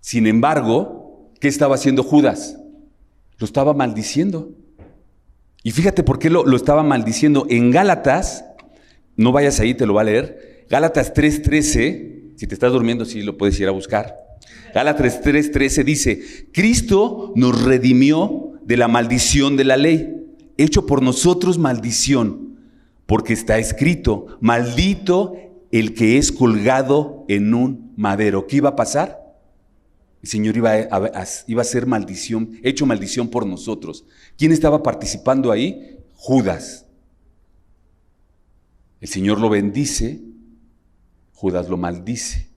Sin embargo, ¿qué estaba haciendo Judas? Lo estaba maldiciendo. Y fíjate por qué lo estaba maldiciendo. En Gálatas, no vayas ahí, te lo va a leer. Gálatas 3:13, si te estás durmiendo, sí lo puedes ir a buscar. Gálatas 3:13 dice, Cristo nos redimió de la maldición de la ley, hecho por nosotros maldición, porque está escrito, maldito el que es colgado en un madero. ¿Qué iba a pasar? El Señor iba a ser maldición, hecho maldición por nosotros. ¿Quién estaba participando ahí? Judas. El Señor lo bendice, Judas lo maldice.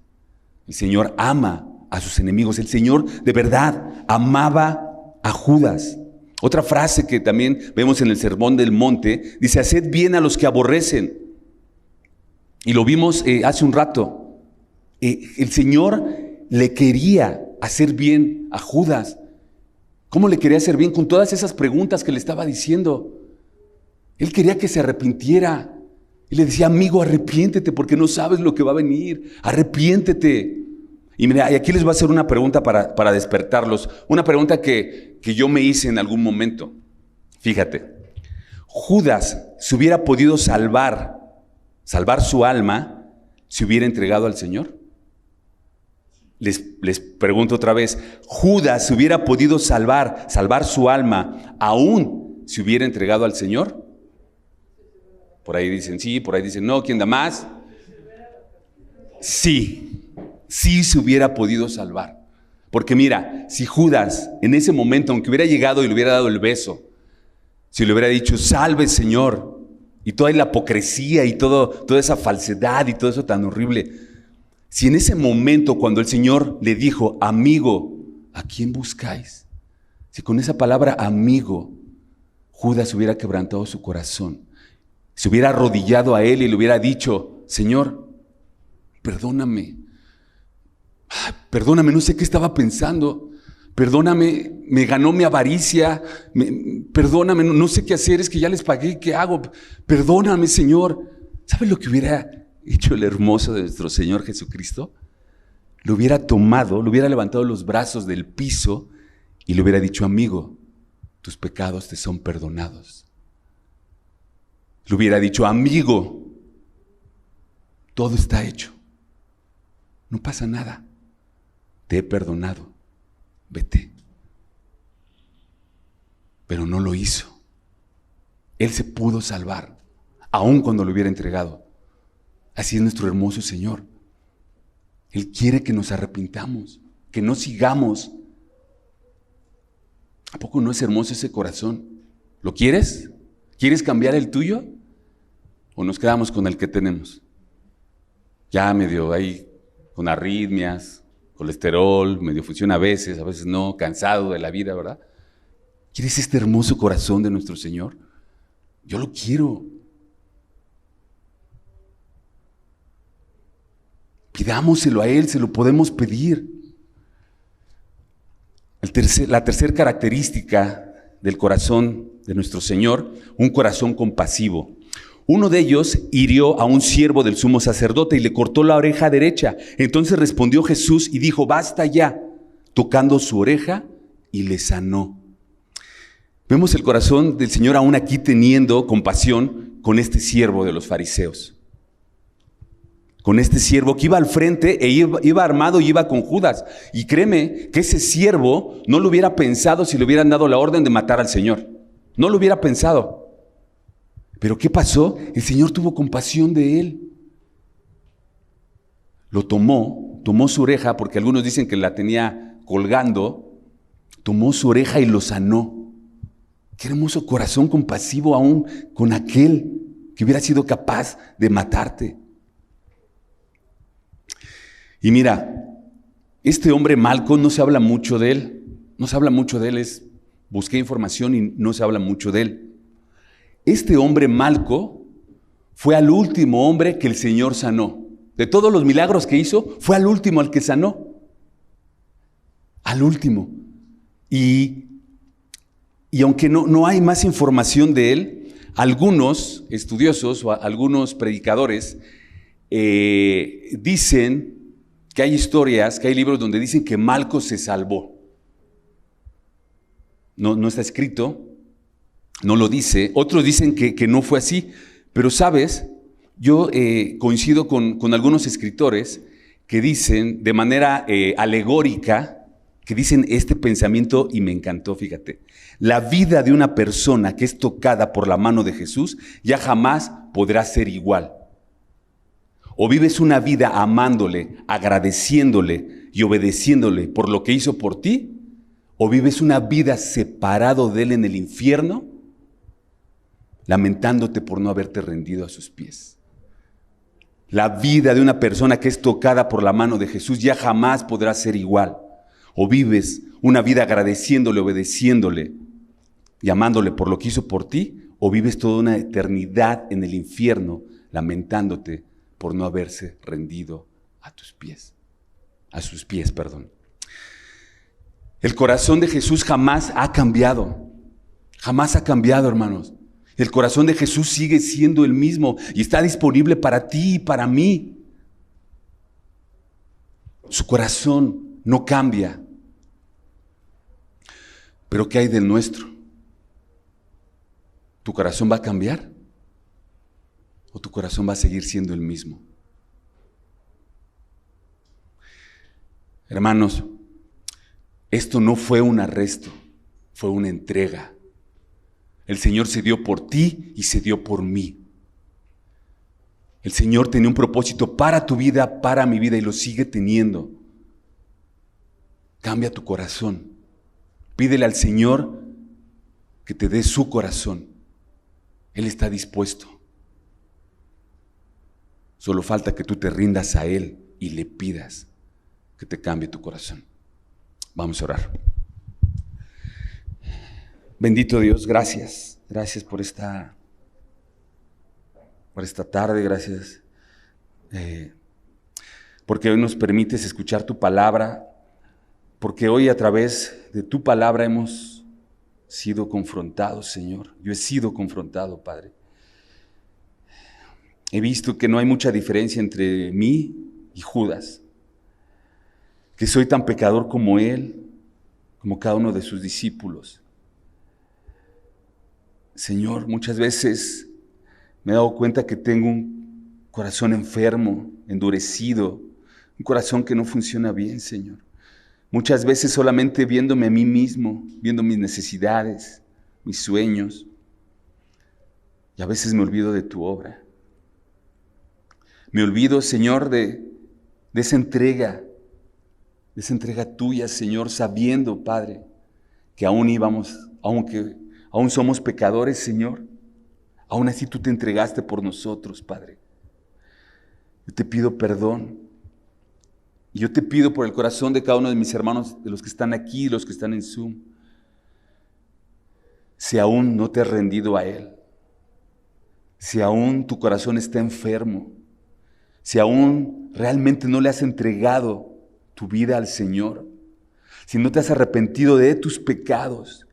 El Señor ama a sus enemigos. El Señor de verdad amaba a Judas. Otra frase que también vemos en el Sermón del Monte, dice, haced bien a los que aborrecen. Y lo vimos hace un rato. El Señor le quería hacer bien a Judas. ¿Cómo le quería hacer bien? Con todas esas preguntas que le estaba diciendo. Él quería que se arrepintiera. Y le decía, amigo, arrepiéntete porque no sabes lo que va a venir. Arrepiéntete. Y mira, y aquí les voy a hacer una pregunta para despertarlos. Una pregunta que yo me hice en algún momento. Fíjate, Judas se hubiera podido salvar su alma si hubiera entregado al Señor. Les pregunto otra vez, ¿Judas se hubiera podido salvar su alma aún si hubiera entregado al Señor? Por ahí dicen sí, por ahí dicen no, ¿quién da más? Sí se hubiera podido salvar. Porque mira, si Judas en ese momento, aunque hubiera llegado y le hubiera dado el beso, si le hubiera dicho, salve Señor, y toda la hipocresía y toda esa falsedad y todo eso tan horrible, si en ese momento cuando el Señor le dijo, amigo, ¿a quién buscáis? Si con esa palabra amigo, Judas hubiera quebrantado su corazón, se hubiera arrodillado a él y le hubiera dicho, Señor, perdóname, no sé qué estaba pensando, perdóname, me ganó mi avaricia, perdóname, no sé qué hacer, es que ya les pagué, ¿qué hago? Perdóname, Señor. ¿Sabes lo que hubiera hecho el hermoso de nuestro Señor Jesucristo? Lo hubiera tomado, lo hubiera levantado los brazos del piso y le hubiera dicho, amigo, tus pecados te son perdonados. Le hubiera dicho, amigo, todo está hecho, no pasa nada, te he perdonado, vete. Pero no lo hizo. Él se pudo salvar, aun cuando lo hubiera entregado. Así es nuestro hermoso Señor. Él quiere que nos arrepintamos, que no sigamos. ¿A poco no es hermoso ese corazón? ¿Lo quieres? ¿Quieres cambiar el tuyo? ¿O nos quedamos con el que tenemos? Ya medio ahí con arritmias, colesterol, medio funciona a veces no, cansado de la vida, ¿verdad? ¿Quieres este hermoso corazón de nuestro Señor? Yo lo quiero. Pidámoselo a Él, se lo podemos pedir. La tercera característica del corazón de nuestro Señor, un corazón compasivo. Uno de ellos hirió a un siervo del sumo sacerdote y le cortó la oreja derecha. Entonces respondió Jesús y dijo, basta ya, tocando su oreja, y le sanó. Vemos el corazón del Señor aún aquí teniendo compasión con este siervo de los fariseos. Con este siervo que iba al frente e iba armado y iba con Judas. Y créeme que ese siervo no lo hubiera pensado si le hubieran dado la orden de matar al Señor. No lo hubiera pensado. Pero ¿qué pasó? El Señor tuvo compasión de él. Lo tomó su oreja, porque algunos dicen que la tenía colgando. Tomó su oreja y lo sanó. Qué hermoso corazón compasivo aún con aquel que hubiera sido capaz de matarte. Y mira, este hombre Malco no se habla mucho de él. No se habla mucho de él. Busqué información y no se habla mucho de él. Este hombre Malco fue al último hombre que el Señor sanó. De todos los milagros que hizo, fue al último al que sanó. Al último. Y aunque no hay más información de él, algunos estudiosos o algunos predicadores dicen que hay historias, que hay libros donde dicen que Malco se salvó. No está escrito, no lo dice. Otros dicen que no fue así. Pero sabes, yo coincido con algunos escritores que dicen de manera alegórica, que dicen este pensamiento y me encantó, fíjate. La vida de una persona que es tocada por la mano de Jesús ya jamás podrá ser igual. O vives una vida amándole, agradeciéndole y obedeciéndole por lo que hizo por ti, o vives una vida separado de él en el infierno, lamentándote por no haberte rendido a sus pies. La vida de una persona que es tocada por la mano de Jesús ya jamás podrá ser igual. O vives una vida agradeciéndole, obedeciéndole y amándole por lo que hizo por ti, o vives toda una eternidad en el infierno lamentándote por no haberse rendido a tus pies. A sus pies, perdón. El corazón de Jesús jamás ha cambiado. Jamás ha cambiado, hermanos. El corazón de Jesús sigue siendo el mismo y está disponible para ti y para mí. Su corazón no cambia. Pero ¿qué hay del nuestro? ¿Tu corazón va a cambiar? ¿O tu corazón va a seguir siendo el mismo? Hermanos, esto no fue un arresto, fue una entrega. El Señor se dio por ti y se dio por mí. El Señor tenía un propósito para tu vida, para mi vida, y lo sigue teniendo. Cambia tu corazón. Pídele al Señor que te dé su corazón. Él está dispuesto. Solo falta que tú te rindas a Él y le pidas que te cambie tu corazón. Vamos a orar. Bendito Dios, gracias. Gracias por esta tarde, gracias. Porque hoy nos permites escuchar tu palabra, porque hoy a través de tu palabra hemos sido confrontados, Señor. Yo he sido confrontado, Padre. He visto que no hay mucha diferencia entre mí y Judas, que soy tan pecador como él, como cada uno de sus discípulos. Señor, muchas veces me he dado cuenta que tengo un corazón enfermo, endurecido, un corazón que no funciona bien, Señor. Muchas veces solamente viéndome a mí mismo, viendo mis necesidades, mis sueños, y a veces me olvido de tu obra. Me olvido, Señor, de esa entrega tuya, Señor, sabiendo, Padre, que aún somos pecadores, Señor, aún así tú te entregaste por nosotros, Padre. Yo te pido perdón. Y yo te pido por el corazón de cada uno de mis hermanos, de los que están aquí y los que están en Zoom, Si aún no te has rendido a Él, si aún tu corazón está enfermo, si aún realmente no le has entregado tu vida al Señor, si no te has arrepentido de tus pecados,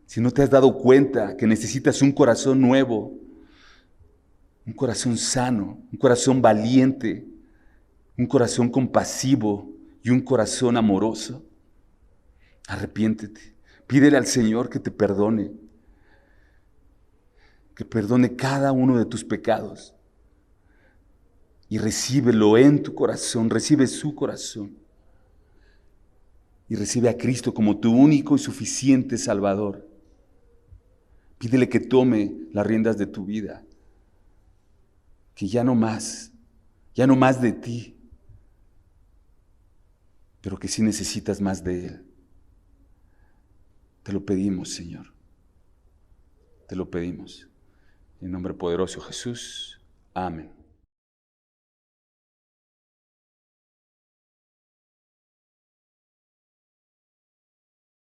si no te has dado cuenta que necesitas un corazón nuevo, un corazón sano, un corazón valiente, un corazón compasivo y un corazón amoroso, arrepiéntete. Pídele al Señor que te perdone, que perdone cada uno de tus pecados. Y recíbelo en tu corazón, recibe su corazón. Y recibe a Cristo como tu único y suficiente Salvador. Pídele que tome las riendas de tu vida. Que ya no más de ti, pero que sí necesitas más de Él. Te lo pedimos, Señor. Te lo pedimos. En nombre poderoso de Jesús. Amén.